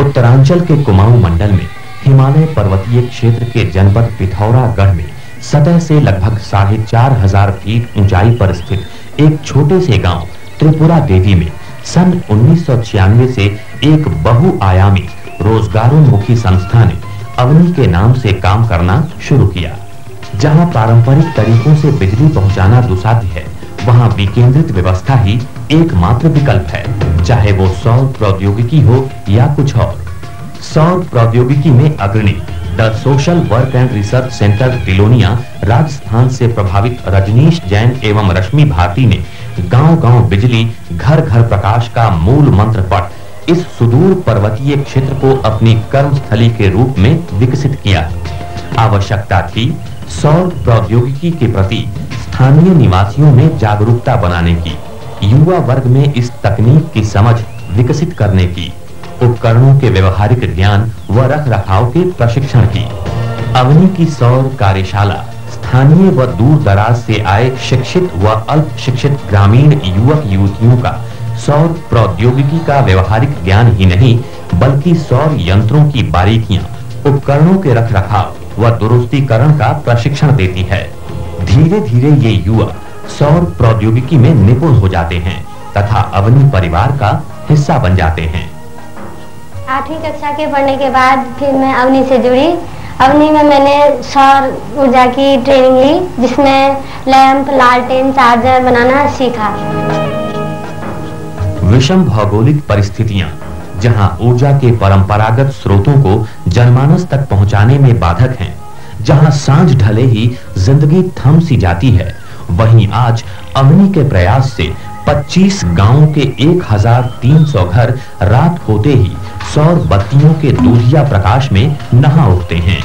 उत्तरांचल के कुमाऊं मंडल में हिमालय पर्वतीय क्षेत्र के जनपद पिथौरागढ़ में सतह से लगभग 4500 फीट ऊंचाई पर स्थित एक छोटे से गांव त्रिपुरा देवी में सन 1996 से एक बहुआयामी रोजगारोन्मुखी संस्था ने अवनी के नाम से काम करना शुरू किया। जहां पारंपरिक तरीकों से बिजली पहुंचाना दुसाध्य है, वहां विकेंद्रित व्यवस्था ही एकमात्र विकल्प है, चाहे वो सौर प्रौद्योगिकी हो या कुछ और। सौर प्रौद्योगिकी में अग्रणी the social work and research centre Tilonia Rajasthan से प्रभावित रजनीश जैन एवं रश्मि भारती ने गांव-गांव बिजली, घर-घर प्रकाश का मूल मंत्र पढ़ इस सुदूर पर्वतीय क्षेत्र को अपनी कर्मस्थली के रूप में विकसित किया। आवश्यकता थी सौर प्रौद्योगिकी के प्रति स्थानीय निवासियों में जागरूकता बनाने की, युवा वर्ग में इस तकनीक की समझ विकसित करने की, उपकरणों के व्यवहारिक ज्ञान व रखरखाव के प्रशिक्षण की। अवनी की सौर कार्यशाला स्थानीय व दूर दराज से आए शिक्षित व अल्प शिक्षित ग्रामीण युवक युवतियों का सौर प्रौद्योगिकी का व्यवहारिक ज्ञान ही नहीं, बल्कि सौर यंत्रों की बारीकियां, उपकरणों के रखरखाव व दुरुस्तीकरण का प्रशिक्षण देती है। धीरे-धीरे ये युवा सौर प्रौद्योगिकी में निपुण हो जाते हैं तथा अवनी परिवार का हिस्सा बन जाते हैं। 8वीं कक्षा के पढ़ने के बाद फिर मैं अवनी से जुड़ी। अवनी में मैंने सौर ऊर्जा की ट्रेनिंग ली, जिसमें लैंप, लालटेन, चार्जर बनाना सीखा। विषम भौगोलिक परिस्थितियां, जहां ऊर्जा के परंपरागत स्रोतों को जनमानस तक पहुंचाने में बाधक हैं, जहां सांझ ढले ही जिंदगी थम सी जाती है, वहीं आज अवनी के प्रयास से 25 गांवों के 1300 घर रात होते ही सौर बत्तियों के दूधिया प्रकाश में नहा उठते हैं।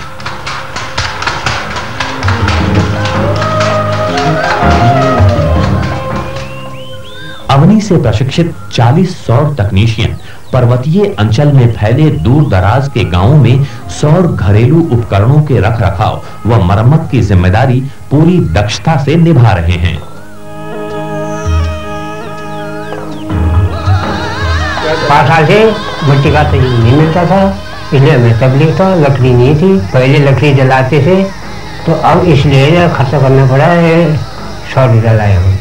अवनी से प्रशिक्षित 40 सौर तकनीशियन पर्वतीय अंचल में फैले दूर दराज के गांवों में सौर घरेलू उपकरणों के रखरखाव व मरम्मत की जिम्मेदारी पूरी दक्षता से निभा रहे हैं। 5 साल से मिट्टी का तेल नहीं मिलता था, इसलिए हमें तकलीफ था। लकड़ी नहीं थी, पहले लकड़ी जलाते थे, तो अब इसलिए खर्चा करना पड़ा है, सौर ऊर्जा लाए हम।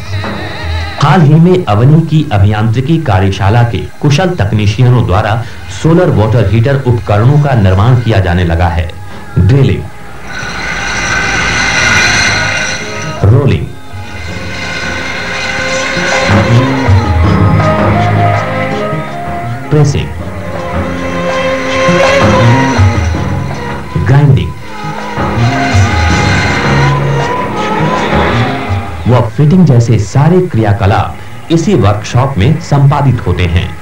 हाल ही में अवनी की अभियांत्रिकी कार्यशाला के कुशल तकनीशियनों द्वारा सोलर वाटर हीटर उपकरणों का निर्माण किया जाने लगा है। ड्रिलिंग, रोलिंग, प्रेसिंग, ग्राइंडिंग व फिटिंग जैसे सारे क्रियाकलाप इसी वर्कशॉप में संपादित होते हैं।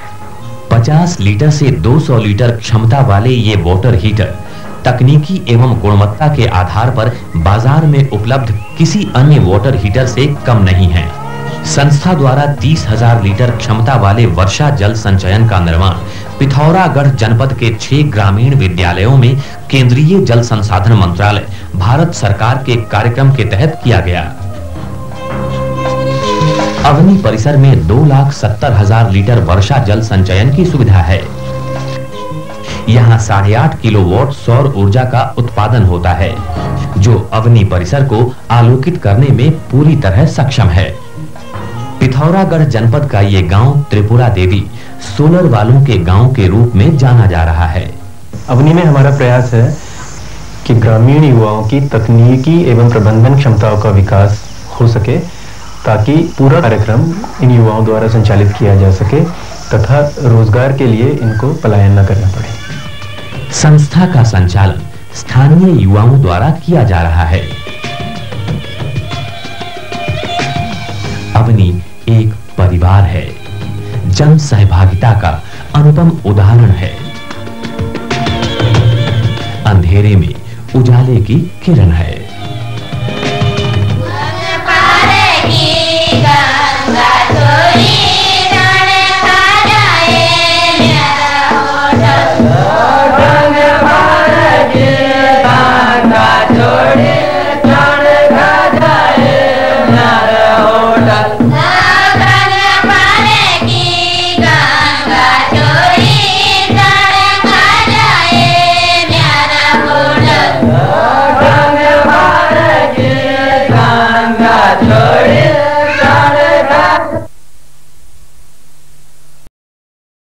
50 लीटर से 200 लीटर क्षमता वाले ये वाटर हीटर तकनीकी एवं गुणवत्ता के आधार पर बाजार में उपलब्ध किसी अन्य वाटर हीटर से कम नहीं है। संस्था द्वारा 30,000 लीटर क्षमता वाले वर्षा जल संचयन का निर्माण पिथौरागढ़ जनपद के 6 ग्रामीण विद्यालयों में केंद्रीय जल संसाधन मंत्रालय भारत सरकार के कार्यक्रम के तहत किया गया। अवनी परिसर में 2,70,000 लीटर वर्षा जल संचयन की सुविधा है। यहाँ 8.5 किलोवाट सौर ऊर्जा का उत्पादन होता है, जो अवनी परिसर को आलोकित करने में पूरी तरह सक्षम है। पिथौरागढ़ जनपद का ये गांव त्रिपुरा देवी सोलर वालों के गांव के रूप में जाना जा रहा है। अवनी में हमारा प्रयास है कि ग्रामीण युवाओं की तकनीकी एवं प्रबंधन क्षमताओं का विकास हो सके, ताकि पूरा कार्यक्रम इन युवाओं द्वारा संचालित किया जा सके तथा रोजगार के लिए इनको पलायन न करना पड़े। संस्था का संचालन स्थानीय युवाओं द्वारा किया जा रहा है। अवनी एक परिवार है, जन सहभागिता का अनुपम उदाहरण है। अंधेरे में उजाले की किरण है। छोड़े